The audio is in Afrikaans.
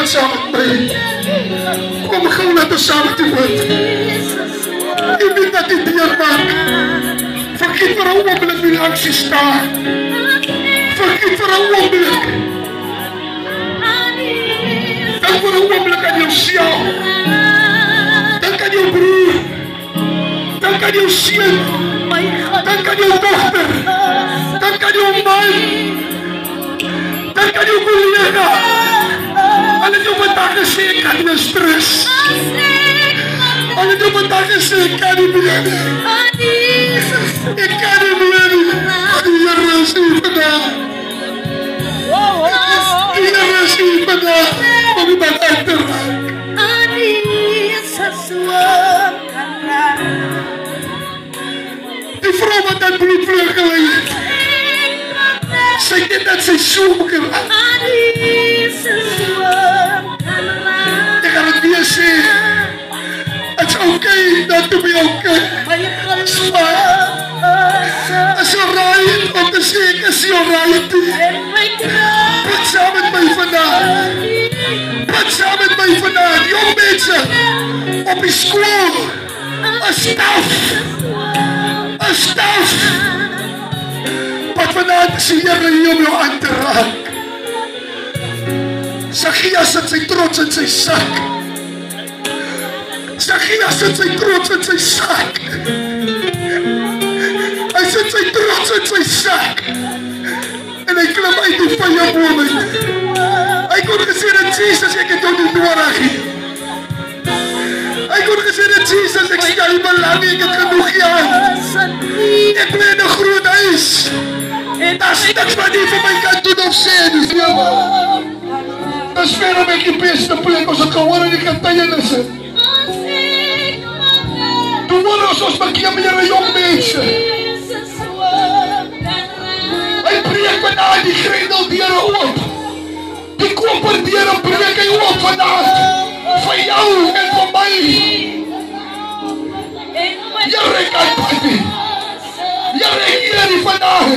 bid saam met my. Kom gou laat ons saam met U bid. U weet dat U deurmaak. Vergiet vir 'n oomblik wie langs U staan. Vergiet vir 'n oomblik. Dink vir 'n oomblik aan jouself. Dink aan jou broer. Dink aan jou seun. Dink aan jou dogter. Dink aan jou man. Dink aan jou collega. Hulle het jou vandag gesê, ek kan nie stres. Hulle het jou vandag gesê, ek kan nie meer. Ek kan nie meer. Die Here is hier vandag. Die Here is hier vandag. Om U wat uit te raak. Die vrou wat aan bloedvloed gelei het. Sy het dat sy so geraak. Ek gaan het weer sê. It's okay not to be okay. Maar is alright om te sê ek is alright. Bid saam met my vandaag. Bid saam met my vandaag. Jong mense op die skool. 'n staf. Wat vandaag is die Here hier om jou aan te raak. Zacchaeus het sy trots in sy sak. Zacchaeus het sy trots in sy sak. Hy sit sy trots in sy sak. En hy klim uit die vyeboom uit. Hy kon gesê dat Jesus, ek het jou nie nodig nie. Hy kon gesê dat Jesus, ek stel nie belang, ek het genoeg geld. Ek bly in 'n groot huis. Daar is niks wat nie vir my kan doen of sê nie. Dis ver om ek die beste plek, ons het gehoor in die getuienisse. Toe hoor ons bekeer meer jong mense. Hy breek vandaag die grendeldeure oop. Die koperdeure breek hy oop vandaag. Vir jou en vir my. Here, ek kan nie. Here, ek hier vandaag.